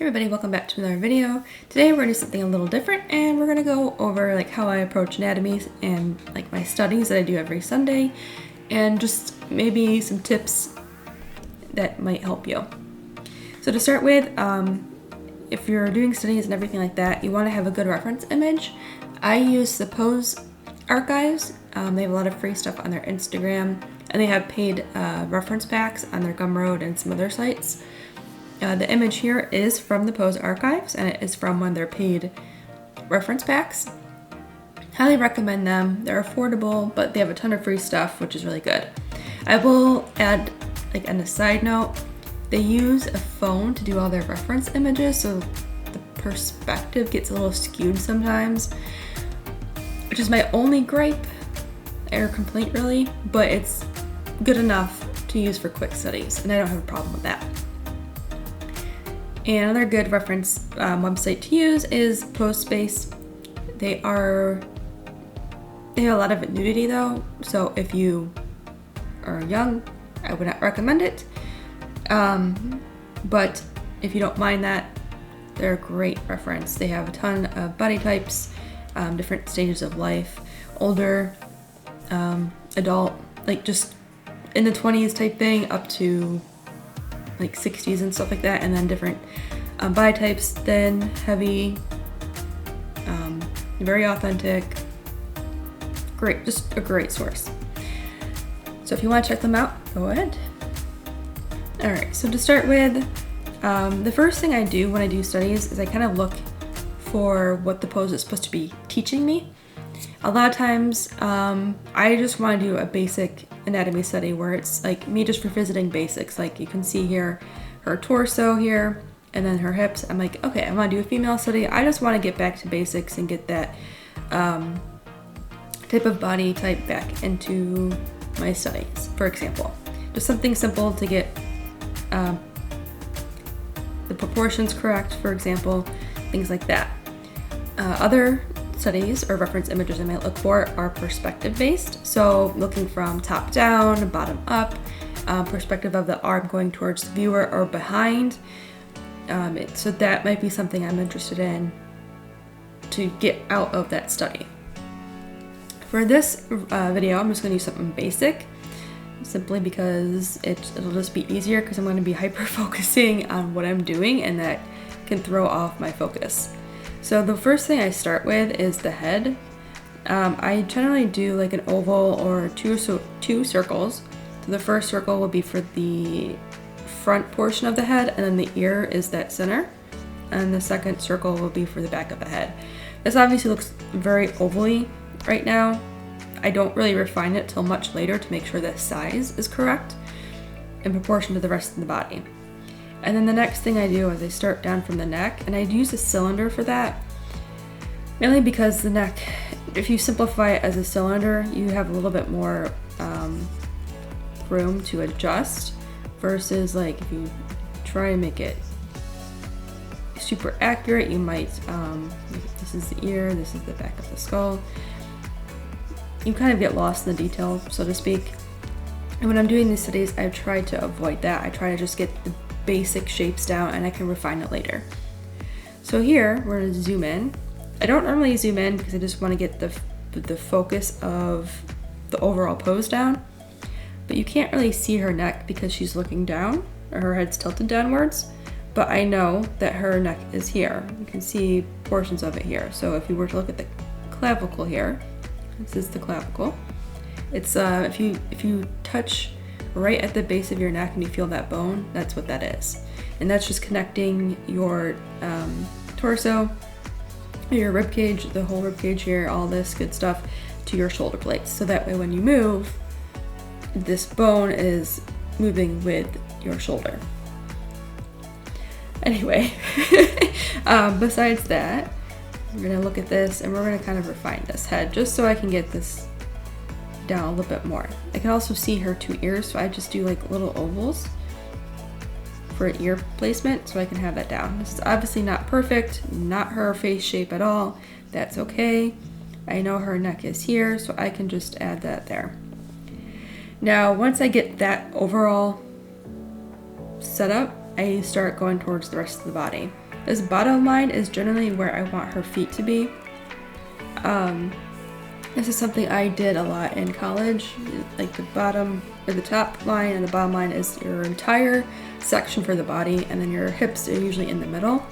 Hey everybody, welcome back to another video. Today we're going to do something a little different and we're going to go over how I approach anatomy and my studies that I do every Sunday and just maybe some tips that might help you. So to start with, if you're doing studies and everything like that, you want to have a good reference image. I use the Pose Archives. They have a lot of free stuff on their Instagram and they have paid reference packs on their Gumroad and some other sites. The image here is from the Pose Archives and it is from one of their paid reference packs. Highly recommend them. They're affordable, but they have a ton of free stuff, which is really good. I will add, on a side note, they use a phone to do all their reference images, so the perspective gets a little skewed sometimes, which is my only gripe or complaint really, but it's good enough to use for quick studies, and I don't have a problem with that. And another good reference website to use is PoseSpace. They have a lot of nudity though, so if you are young, I would not recommend it. But if you don't mind that, they're a great reference. They have a ton of body types, different stages of life, older, adult, just in the 20s type thing, up to 60s and stuff like that, and then different body types, thin, heavy, very authentic. Great, just a great source. So if you want to check them out, go ahead. Alright, so to start with, the first thing I do when I do studies is I kind of look for what the pose is supposed to be teaching me. A lot of times, I just want to do a basic anatomy study where it's me just revisiting basics. You can see here, her torso here, and then her hips. I'm okay, I want to do a female study. I just want to get back to basics and get that type of body type back into my studies, for example. Just something simple to get the proportions correct, for example, things like that. Other studies or reference images I might look for are perspective based, so looking from top down, bottom up, perspective of the arm going towards the viewer or behind. So that might be something I'm interested in to get out of that study. For this video, I'm just going to do something basic, simply because it'll just be easier because I'm going to be hyper focusing on what I'm doing and that can throw off my focus. So the first thing I start with is the head. I generally do an oval or two circles. So the first circle will be for the front portion of the head, and then the ear is that center. And the second circle will be for the back of the head. This obviously looks very ovally right now. I don't really refine it till much later to make sure the size is correct in proportion to the rest of the body. And then the next thing I do is I start down from the neck, and I use a cylinder for that, mainly because the neck, if you simplify it as a cylinder, you have a little bit more room to adjust, versus if you try and make it super accurate, you might, this is the ear, this is the back of the skull, you kind of get lost in the detail, so to speak. And when I'm doing these studies, I've tried to avoid that. I try to just get the basic shapes down and I can refine it later. So here we're going to zoom in. I don't normally zoom in because I just want to get the focus of the overall pose down, but you can't really see her neck because she's looking down, or her head's tilted downwards, but I know that her neck is here. You can see portions of it here. So if you were to look at the clavicle here, this is the clavicle. It's if you touch right at the base of your neck and you feel that bone, that's what that is. And that's just connecting your torso, your rib cage, the whole rib cage here, all this good stuff, to your shoulder blades. So that way when you move, this bone is moving with your shoulder. Anyway, besides that, we're gonna look at this and we're gonna kind of refine this head just so I can get this down a little bit more. I can also see her two ears, so I just do little ovals for ear placement so I can have that down. This is obviously not perfect, not her face shape at all. That's okay. I know her neck is here, so I can just add that there. Now, once I get that overall set up, I start going towards the rest of the body. This bottom line is generally where I want her feet to be. This is something I did a lot in college. Like the bottom or the top line and the bottom line is your entire section for the body, and then your hips are usually in the middle.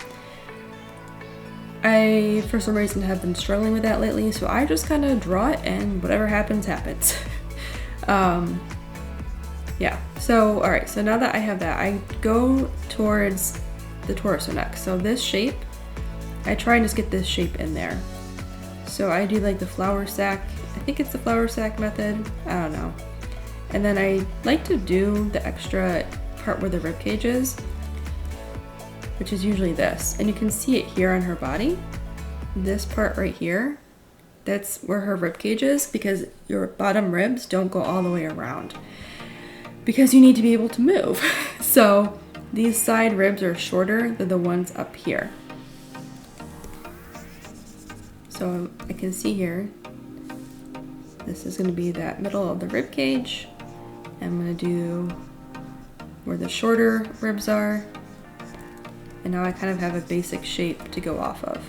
I, for some reason, have been struggling with that lately, so I just kind of draw it and whatever happens, happens. Yeah, so alright, so now that I have that, I go towards the torso neck. So this shape, I try and just get this shape in there. So I do like the flower sack, I think it's the flower sack method, I don't know. And then I like to do the extra part where the rib cage is, which is usually this. And you can see it here on her body. This part right here, that's where her rib cage is, because your bottom ribs don't go all the way around, because you need to be able to move. So these side ribs are shorter than the ones up here. So I can see here, this is going to be that middle of the rib cage. I'm going to do where the shorter ribs are. And now I kind of have a basic shape to go off of.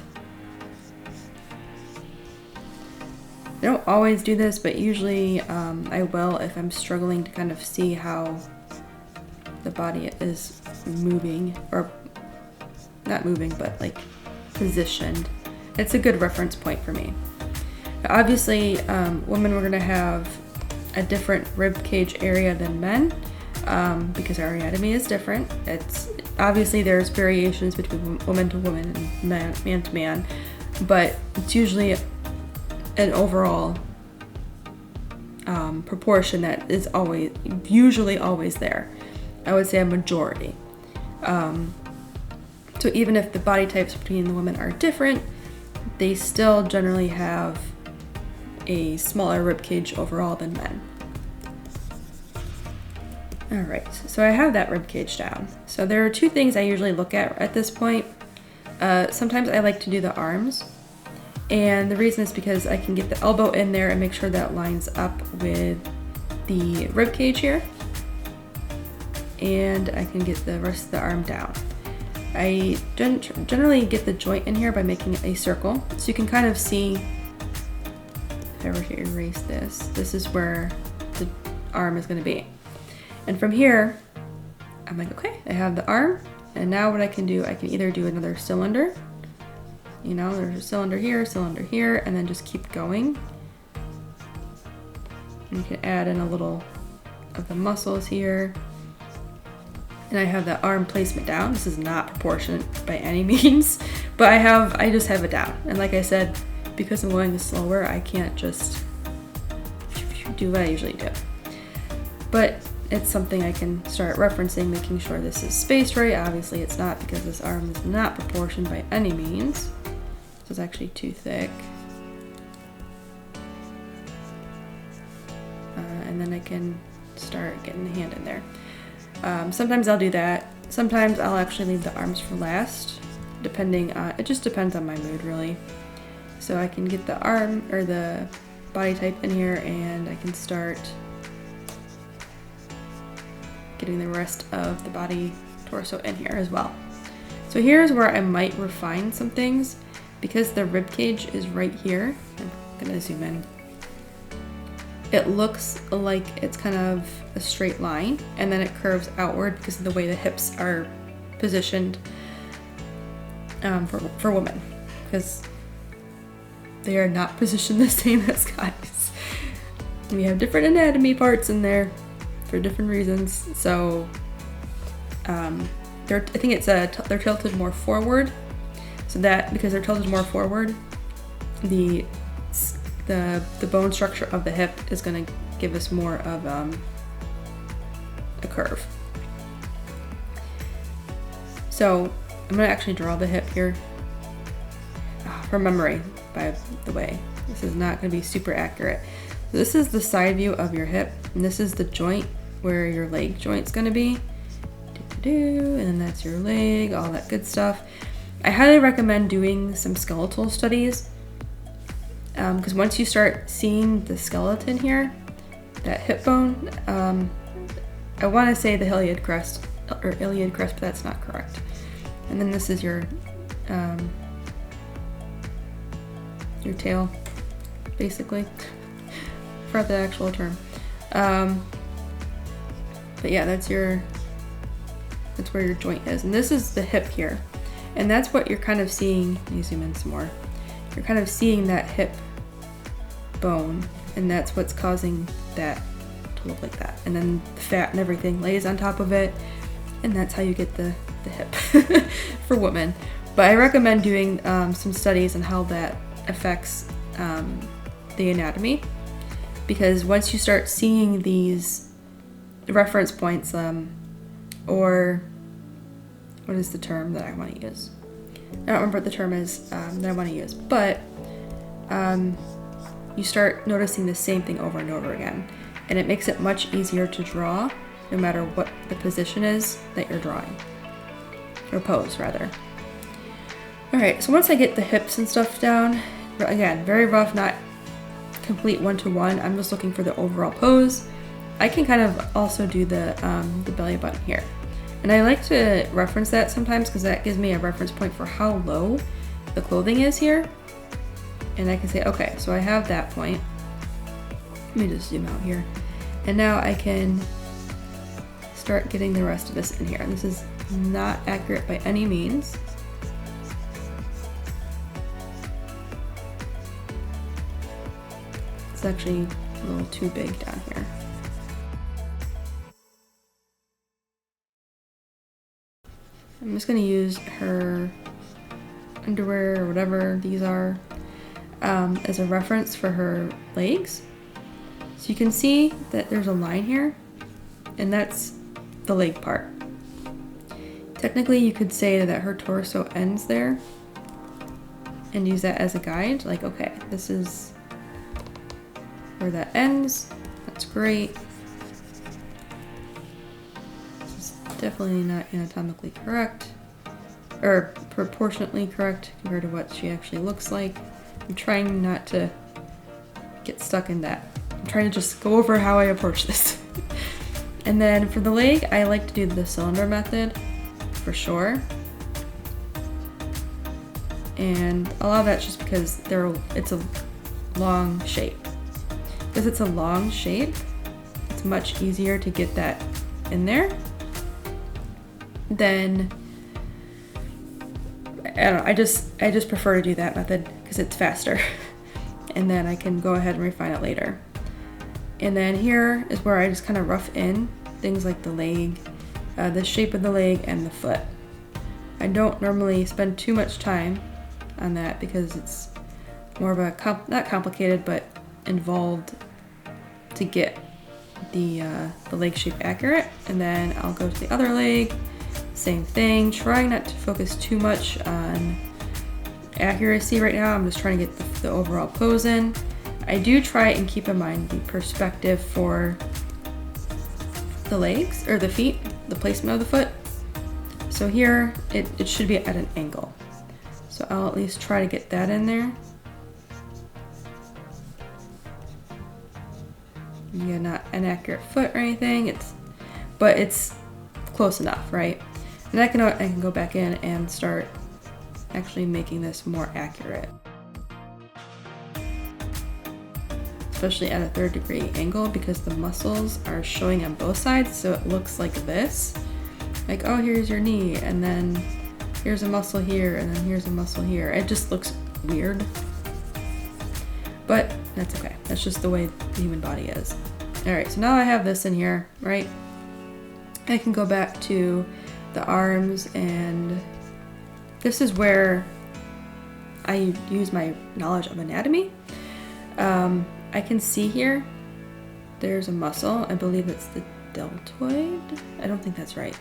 I don't always do this, but usually I will if I'm struggling to kind of see how the body is moving, or not moving, but like positioned. It's a good reference point for me. Now, obviously, women are going to have a different rib cage area than men because our anatomy is different. It's obviously there's variations between woman to woman and man to man, but it's usually an overall proportion that is usually always there. I would say a majority. So even if the body types between the women are different, they still generally have a smaller rib cage overall than men. All right, so I have that rib cage down. So there are two things I usually look at this point. Sometimes I like to do the arms. And the reason is because I can get the elbow in there and make sure that lines up with the rib cage here. And I can get the rest of the arm down. I generally get the joint in here by making a circle. So you can kind of see, if I were to erase this, this is where the arm is going to be. And from here, I'm like, okay, I have the arm. And now what I can do, I can either do another cylinder. You know, there's a cylinder here, and then just keep going. And you can add in a little of the muscles here. And I have the arm placement down. This is not proportionate by any means, but I just have it down. And like I said, because I'm going slower, I can't just do what I usually do. But it's something I can start referencing, making sure this is spaced right. Obviously it's not, because this arm is not proportioned by any means. It's actually too thick. And then I can start getting the hand in there. Sometimes I'll do that. Sometimes I'll actually leave the arms for last, depending on, it just depends on my mood really. So I can get the arm or the body type in here, and I can start getting the rest of the body torso in here as well. So here's where I might refine some things. Because the rib cage is right here, I'm gonna zoom in. It looks like it's kind of a straight line, and then it curves outward because of the way the hips are positioned for women, because they are not positioned the same as guys. We have different anatomy parts in there for different reasons. So I think it's they're tilted more forward. So that, because they're tilted more forward, the bone structure of the hip is going to give us more of a curve. So I'm going to actually draw the hip here from memory, by the way. This is not going to be super accurate. So this is the side view of your hip, and this is the joint where your leg joint's going to be. And then that's your leg, all that good stuff. I highly recommend doing some skeletal studies, because once you start seeing the skeleton here, that hip bone, I want to say the iliac crest, but that's not correct. And then this is your your tail, basically. Forgot the actual term. But yeah, that's where your joint is. And this is the hip here. And that's what you're kind of seeing. Let me zoom in some more. You're kind of seeing that hip bone, and that's what's causing that to look like that. And then the fat and everything lays on top of it, and that's how you get the hip for women. But I recommend doing some studies on how that affects the anatomy, because once you start seeing these reference points, or what is the term that I want to use? I don't remember what the term is that I want to use, but you start noticing the same thing over and over again, and it makes it much easier to draw no matter what the position is that you're drawing, or pose rather. Alright, so once I get the hips and stuff down, again, very rough, not complete one-to-one, I'm just looking for the overall pose. I can kind of also do the belly button here. And I like to reference that sometimes because that gives me a reference point for how low the clothing is here. And I can say, okay, so I have that point. Let me just zoom out here. And now I can start getting the rest of this in here. And this is not accurate by any means. It's actually a little too big down here. I'm just going to use her underwear or whatever these are as a reference for her legs. So you can see that there's a line here, and that's the leg part. Technically, you could say that her torso ends there and use that as a guide. Like, okay, this is where that ends. That's great. Definitely not anatomically correct, or proportionately correct compared to what she actually looks like. I'm trying not to get stuck in that. I'm trying to just go over how I approach this. And then for the leg, I like to do the cylinder method for sure. And a lot of that's just because it's a long shape. Because it's a long shape, it's much easier to get that in there. Then I don't know, I just prefer to do that method because it's faster. And then I can go ahead and refine it later. And then here is where I just kind of rough in things like the leg, the shape of the leg and the foot. I don't normally spend too much time on that because it's more of a not complicated but involved to get the leg shape accurate. And then I'll go to the other leg. Same thing, trying not to focus too much on accuracy right now. I'm just trying to get the overall pose in. I do try and keep in mind the perspective for the legs, or the feet, the placement of the foot. So here, it should be at an angle. So I'll at least try to get that in there. Yeah, not an accurate foot or anything, but it's close enough, right? And I can go back in and start actually making this more accurate. Especially at a 3rd degree angle because the muscles are showing on both sides, so it looks like this. Like, oh, here's your knee, and then here's a muscle here, and then here's a muscle here. It just looks weird. But that's okay. That's just the way the human body is. Alright, so now I have this in here, right? I can go back to the arms, and this is where I use my knowledge of anatomy. I can see here there's a muscle. I believe it's the deltoid. I don't think that's right.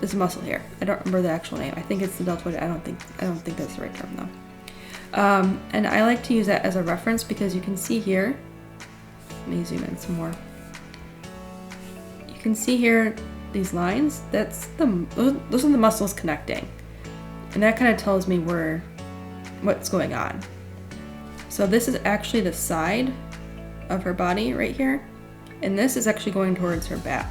There's a muscle here. I don't remember the actual name. I think it's the deltoid. I don't think that's the right term though. And I like to use that as a reference because you can see here. Let me zoom in some more. You can see here these lines. Those are the muscles connecting, and that kind of tells me what's going on. So this is actually the side of her body right here, and this is actually going towards her back.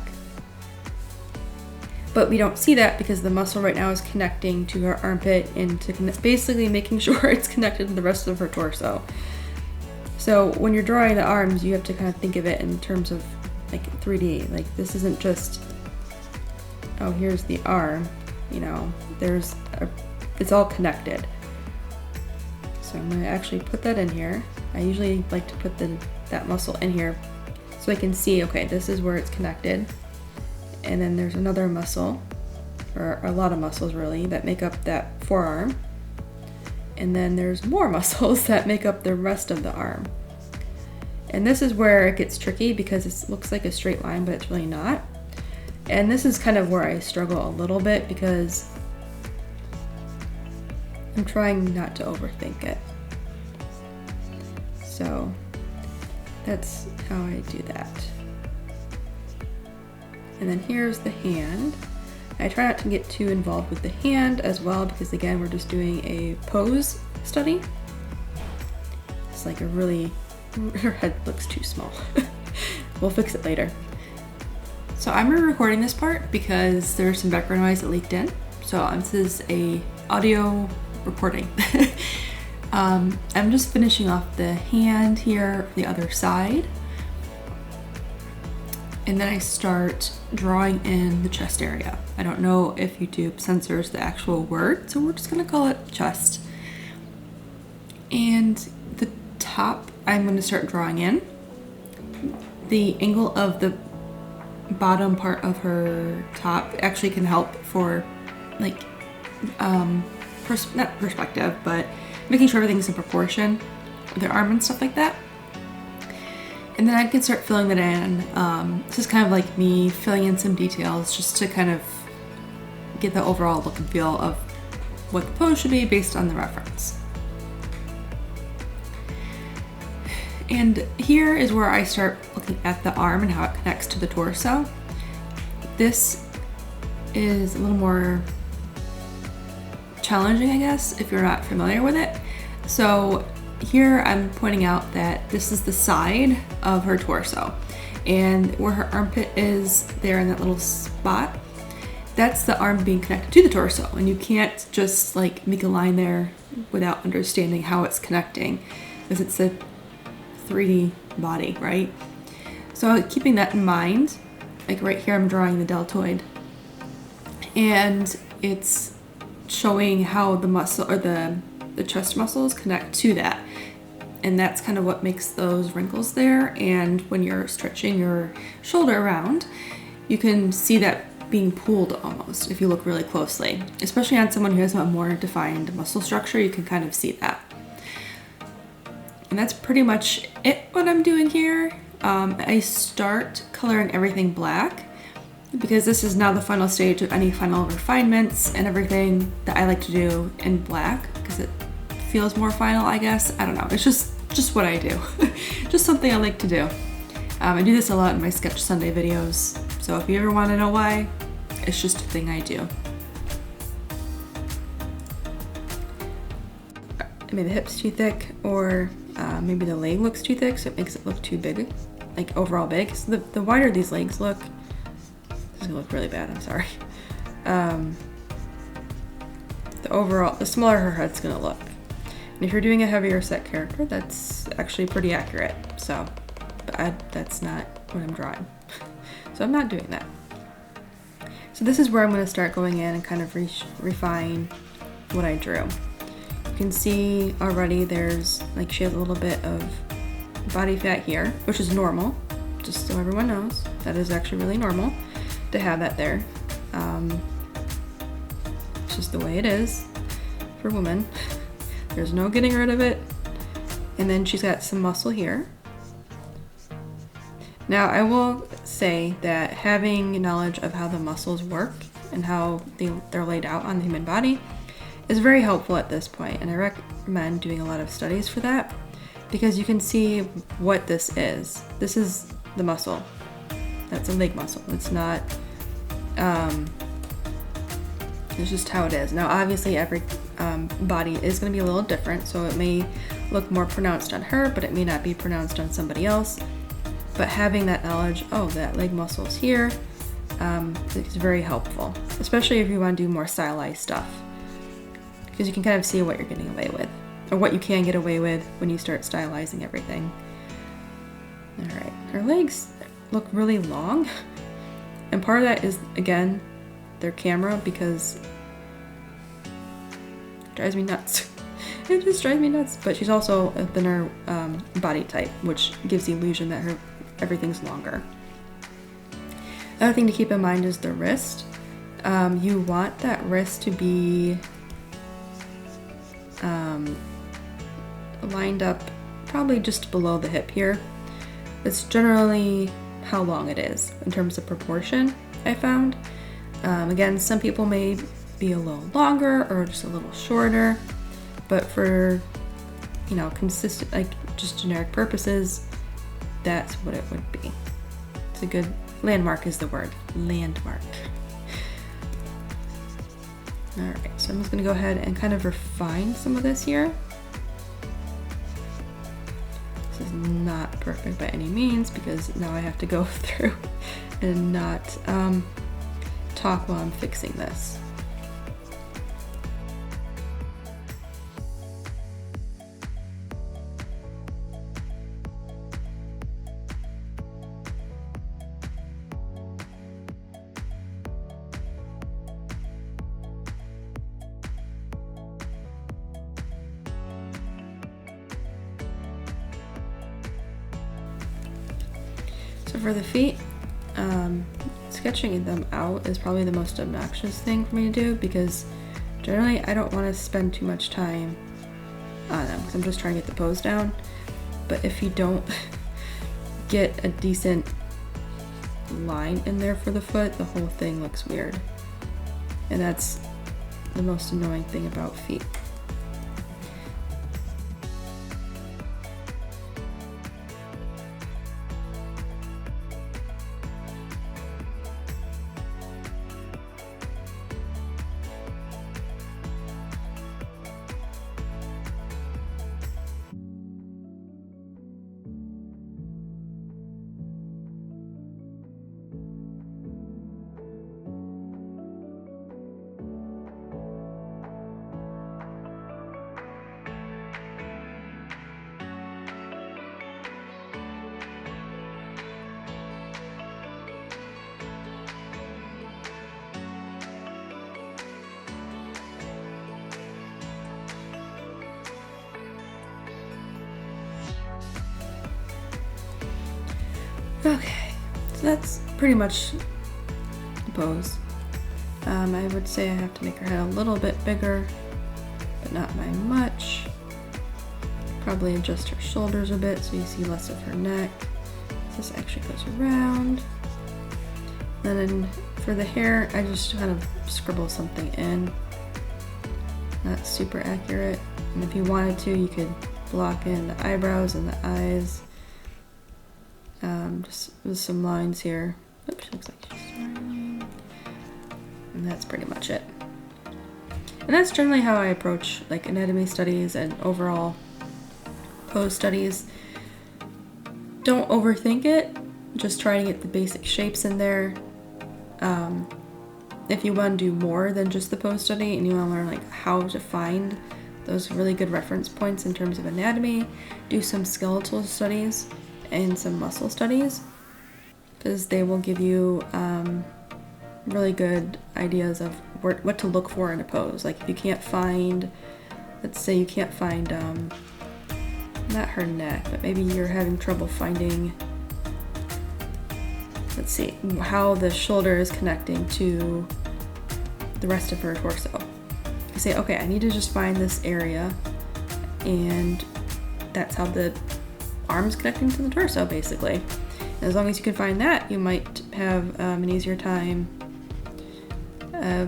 But we don't see that because the muscle right now is connecting to her armpit and basically making sure it's connected to the rest of her torso. So when you're drawing the arms, you have to kind of think of it in terms of like 3D. Like this isn't just, oh, here's the arm, you know, it's all connected. So I'm gonna actually put that in here. I usually like to put that muscle in here so I can see, okay, this is where it's connected. And then there's another muscle, or a lot of muscles really, that make up that forearm. And then there's more muscles that make up the rest of the arm. And this is where it gets tricky because it looks like a straight line, but it's really not. And this is kind of where I struggle a little bit because I'm trying not to overthink it. So that's how I do that. And then here's the hand. I try not to get too involved with the hand as well because again, we're just doing a pose study. It's like her head looks too small. We'll fix it later. So I'm re-recording this part because there's some background noise that leaked in. So this is a audio recording. I'm just finishing off the hand here, the other side. And then I start drawing in the chest area. I don't know if YouTube censors the actual word, so we're just gonna call it chest. And the top, I'm gonna start drawing in. The angle of the bottom part of her top actually can help for like, not perspective, but making sure everything's in proportion with her arm and stuff like that. And then I can start filling that in. This is kind of like me filling in some details just to kind of get the overall look and feel of what the pose should be based on the reference. And here is where I start looking at the arm and how it connects to the torso. This is a little more challenging, I guess, if you're not familiar with it. So here I'm pointing out that this is the side of her torso, and where her armpit is there in that little spot, that's the arm being connected to the torso, and you can't just like make a line there without understanding how it's connecting because it's a 3D body, right? So keeping that in mind, like right here I'm drawing the deltoid, and it's showing how the muscle or the chest muscles connect to that. And that's kind of what makes those wrinkles there. And when you're stretching your shoulder around, you can see that being pulled almost if you look really closely. Especially on someone who has a more defined muscle structure, you can kind of see that. And that's pretty much it what I'm doing here. I start coloring everything black because this is now the final stage of any final refinements and everything that I like to do in black because it feels more final, I guess. I don't know. It's just what I do. Just something I like to do. I do this a lot in my Sketch Sunday videos. So if you ever want to know why, it's just a thing I do. Maybe the hip's too thick, or maybe the leg looks too thick, so it makes it look too big, like overall big. So the wider these legs look, this is gonna look really bad, I'm sorry. The smaller her head's gonna look. And if you're doing a heavier set character, that's actually pretty accurate. So, but that's not what I'm drawing. So I'm not doing that. So this is where I'm gonna start going in and kind of refine what I drew. You can see already there's, like, she has a little bit of body fat here, which is normal, just so everyone knows. That is actually really normal to have that there. It's just the way it is for women. There's no getting rid of it. And then she's got some muscle here. Now I will say that having knowledge of how the muscles work and how they're laid out on the human body is very helpful at this point, and I recommend doing a lot of studies for that because you can see what this is. This is the muscle. That's a leg muscle. It's not, it's just how it is. Now obviously every body is going to be a little different, so it may look more pronounced on her, but it may not be pronounced on somebody else. But having that knowledge, oh, that leg muscle's here, It's very helpful, especially if you want to do more stylized stuff, because you can kind of see what you're getting away with, or what you can get away with when you start stylizing everything. All right, her legs look really long, and part of that is, again, their camera, because it drives me nuts. It just drives me nuts. But she's also a thinner body type, which gives the illusion that everything's longer. Another thing to keep in mind is the wrist. You want that wrist to be lined up probably just below the hip here. It's generally how long it is in terms of proportion, I found. Again, some people may be a little longer or just a little shorter, but for, you know, consistent, like just generic purposes, that's what it would be. It's a good landmark is the word, landmark. All right, so I'm just gonna go ahead and kind of refine some of this here. This is not perfect by any means, because now I have to go through and not talk while I'm fixing this. So for the feet, sketching them out is probably the most obnoxious thing for me to do, because generally I don't want to spend too much time on them, because I'm just trying to get the pose down. But if you don't get a decent line in there for the foot, the whole thing looks weird. And that's the most annoying thing about feet. Okay, so that's pretty much the pose. I would say I have to make her head a little bit bigger, but not by much. Probably adjust her shoulders a bit so you see less of her neck. This actually goes around. And then for the hair, I just kind of scribble something in. Not super accurate. And if you wanted to, you could block in the eyebrows and the eyes. Just with some lines here. Oops, looks like she's smiling. And that's pretty much it. And that's generally how I approach like anatomy studies and overall pose studies. Don't overthink it. Just try to get the basic shapes in there. If you want to do more than just the pose study and you want to learn like how to find those really good reference points in terms of anatomy, do some skeletal studies and some muscle studies, because they will give you really good ideas of what to look for in a pose. Like if you can't find, let's say you can't find not her neck, but maybe you're having trouble finding, let's see, how the shoulder is connecting to the rest of her torso. You say, okay, I need to just find this area, and that's how the arm's connecting to the torso, basically. And as long as you can find that, you might have an easier time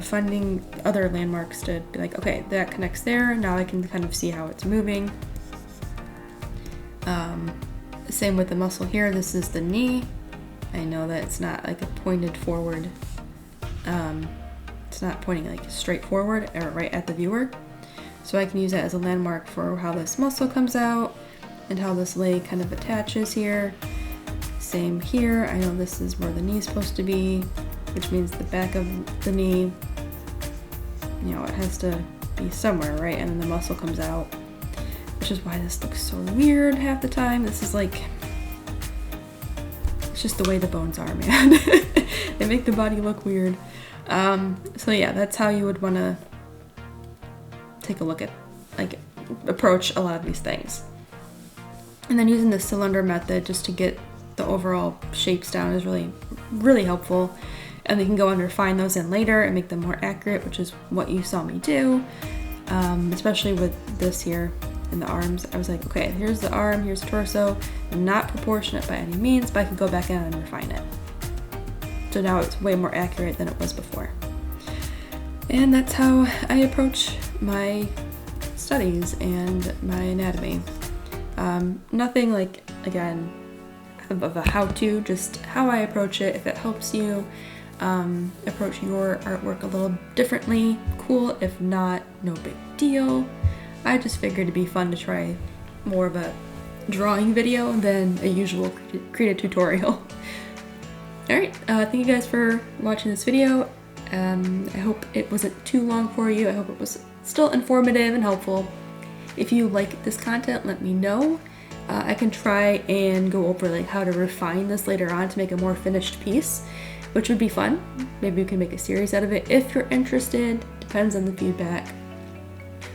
finding other landmarks to be like, okay, that connects there, now I can kind of see how it's moving. Same with the muscle here. This is the knee. I know that it's not like a pointed forward, it's not pointing like straight forward or right at the viewer, so I can use that as a landmark for how this muscle comes out and how this leg kind of attaches here. Same here, I know this is where the knee's supposed to be, which means the back of the knee, you know, it has to be somewhere, right? And then the muscle comes out, which is why this looks so weird half the time. This is like, it's just the way the bones are, man. They make the body look weird. So yeah, that's how you would want to take a look at, like, approach a lot of these things. And then using the cylinder method just to get the overall shapes down is really, really helpful. And we can go and refine those in later and make them more accurate, which is what you saw me do. Especially with this here in the arms. I was like, okay, here's the arm, here's the torso. Not proportionate by any means, but I could go back in and refine it. So now it's way more accurate than it was before. And that's how I approach my studies and my anatomy. Nothing like, again, of a how-to, just how I approach it. If it helps you approach your artwork a little differently, cool. If not, no big deal. I just figured it'd be fun to try more of a drawing video than a usual Krita tutorial. Alright, thank you guys for watching this video. I hope it wasn't too long for you. I hope it was still informative and helpful. If you like this content, let me know. I can try and go over like how to refine this later on to make a more finished piece, which would be fun. Maybe we can make a series out of it if you're interested. Depends on the feedback.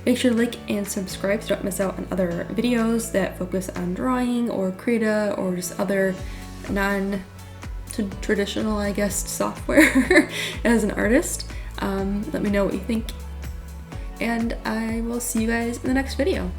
Make sure to like and subscribe so you don't miss out on other videos that focus on drawing or Krita or just other non-traditional, I guess, software as an artist. Let me know what you think, and I will see you guys in the next video.